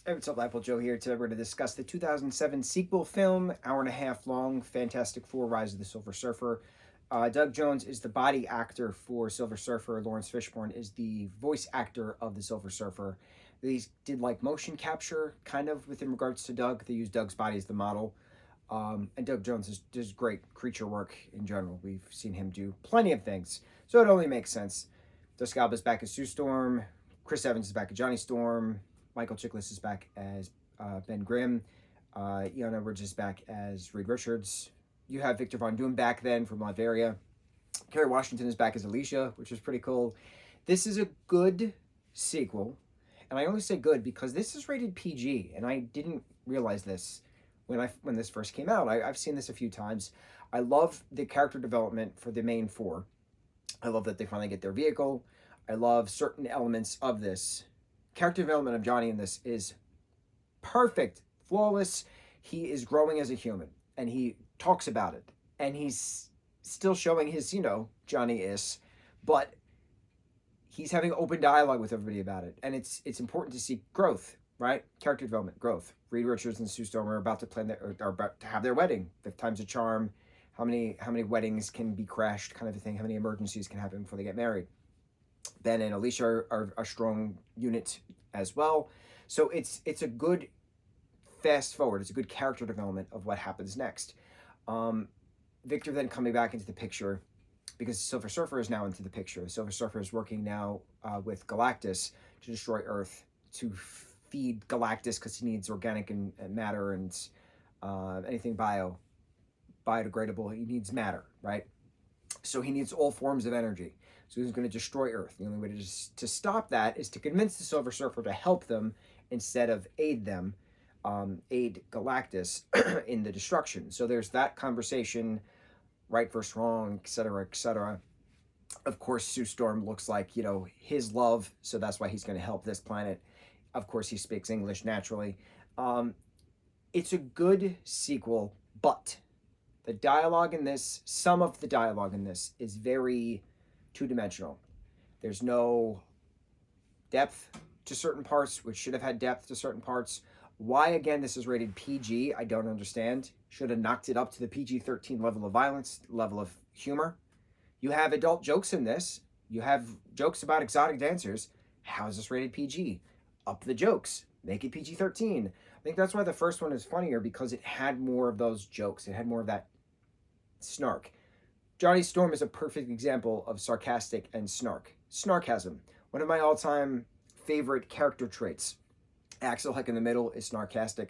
Hey, what's up, lightboltjoe here. Today we're going to discuss the 2007 sequel film, hour and a half long, Fantastic Four: Rise of the Silver Surfer. Doug Jones is the body actor for Silver Surfer. Lawrence Fishburne is the voice actor of the Silver Surfer. These did like motion capture, kind of, within regards to Doug. They used Doug's body as the model. And Doug Jones does great creature work in general. We've seen him do plenty of things, so it only makes sense. Jessica Alba's back as Sue Storm. Chris Evans is back as Johnny Storm. Michael Chiklis is back as Ben Grimm. Ian Edwards is back as Reed Richards. You have Victor Von Doom back then from Latveria. Kerry Washington is back as Alicia, which is pretty cool. This is a good sequel, and I only say good because this is rated PG, and I didn't realize this when this first came out. I've seen this a few times. I love the character development for the main four. I love that they finally get their vehicle. I love certain elements of this. Character development of Johnny in this is perfect, flawless. He is growing as a human, and he talks about it, and he's still showing his, Johnny-is, but he's having open dialogue with everybody about it, and it's important to see growth, right? Character development, growth. Reed Richards and Sue Storm are about to are about to have their wedding. 5 times a charm. How many weddings can be crashed, kind of a thing. How many emergencies can happen before they get married? Ben and Alicia are a strong unit as well. So it's a good fast forward. It's a good character development of what happens next. Victor then coming back into the picture because Silver Surfer is now into the picture. Silver Surfer is working now with Galactus to destroy Earth, to feed Galactus because he needs organic and matter and anything biodegradable. He needs matter, right? So he needs all forms of energy. So he's going to destroy Earth. The only way to stop that is to convince the Silver Surfer to help them instead of aid them, aid Galactus in the destruction. So there's that conversation, right versus wrong, etc., etc. Of course, Sue Storm looks like, his love, so that's why he's going to help this planet. Of course, he speaks English naturally. It's a good sequel, but the dialogue in this, some of the dialogue in this is very two-dimensional. There's no depth to certain parts, which should have had depth to certain parts. Why, again, this is rated PG, I don't understand. Should have knocked it up to the PG-13 level of violence, level of humor. You have adult jokes in this. You have jokes about exotic dancers. How is this rated PG? Up the jokes. Make it PG-13. I think that's why the first one is funnier, because it had more of those jokes. It had more of that snark. Johnny Storm is a perfect example of sarcastic and snark. Snarkasm. One of my all-time favorite character traits. Axel Heck in the Middle is snarkastic.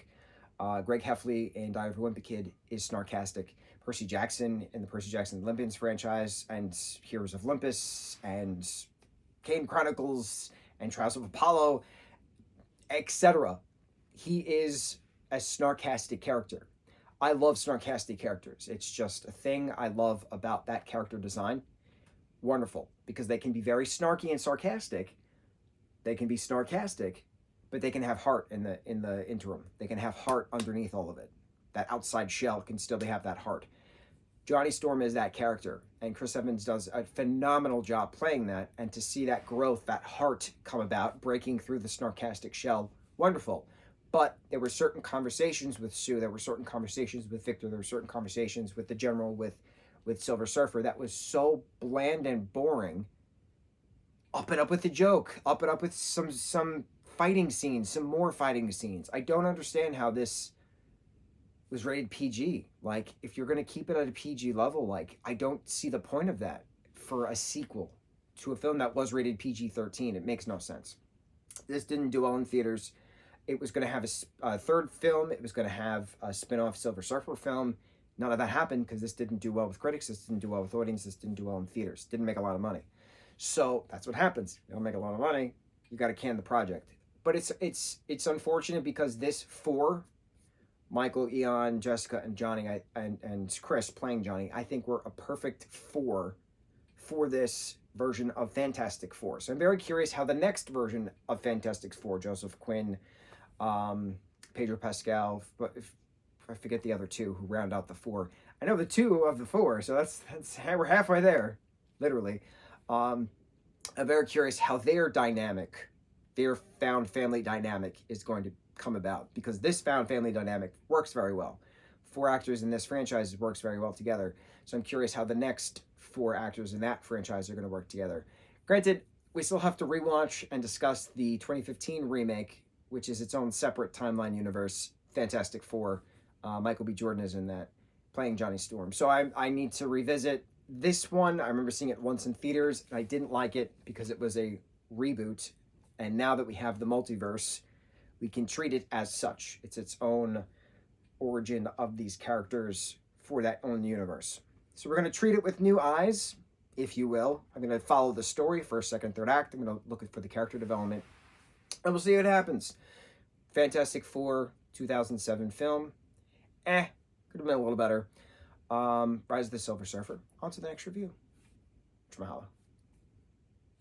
Greg Heffley in Diary of a Wimpy Kid is snarkastic. Percy Jackson in the Percy Jackson Olympians franchise and Heroes of Olympus and Kane Chronicles and Trials of Apollo, etc. He is a snarkastic character. I love snarkastic characters. It's just a thing I love about that character design. Wonderful, because they can be very snarky and sarcastic. They can be snarkastic, but they can have heart in the interim. They can have heart underneath all of it. That outside shell can still have that heart. Johnny Storm is that character, and Chris Evans does a phenomenal job playing that, and to see that growth, that heart come about, breaking through the snarkastic shell, wonderful. But there were certain conversations with Sue, there were certain conversations with Victor, there were certain conversations with the General, with Silver Surfer, that was so bland and boring. Up and up with the joke, up and up with some fighting scenes, some more fighting scenes. I don't understand how this was rated PG. Like, if you're going to keep it at a PG level, like, I don't see the point of that for a sequel to a film that was rated PG-13. It makes no sense. This didn't do well in theaters. It was going to have a third film. It was going to have a spin-off Silver Surfer film. None of that happened because this didn't do well with critics. This didn't do well with audience. This didn't do well in theaters. Didn't make a lot of money. So that's what happens. You don't make a lot of money, you got to can the project. But it's unfortunate because this four, Michael, Eon, Jessica, and Johnny, and Chris playing Johnny, I think were a perfect four for this version of Fantastic Four. So I'm very curious how the next version of Fantastic Four, Joseph Quinn, Pedro Pascal, but if I forget the other two who round out the four. I know the two of the four, so that's we're halfway there, literally. I'm very curious how their dynamic their found family dynamic is going to come about, because this found family dynamic works very well. 4 actors in this franchise works very well together. So I'm curious how the next 4 actors in that franchise are going to work together. Granted, we still have to rewatch and discuss the 2015 remake, which is its own separate timeline universe. Fantastic Four. Michael B. Jordan is in that, playing Johnny Storm. So I need to revisit this one. I remember seeing it once in theaters, and I didn't like it because it was a reboot. And now that we have the multiverse, we can treat it as such. It's its own origin of these characters for that own universe. So we're going to treat it with new eyes, if you will. I'm going to follow the story, first, second, third act. I'm going to look for the character development, and we'll see what happens. Fantastic Four, 2007 film. Could have been a little better. Rise of the Silver Surfer. On to the next review. Mahalo.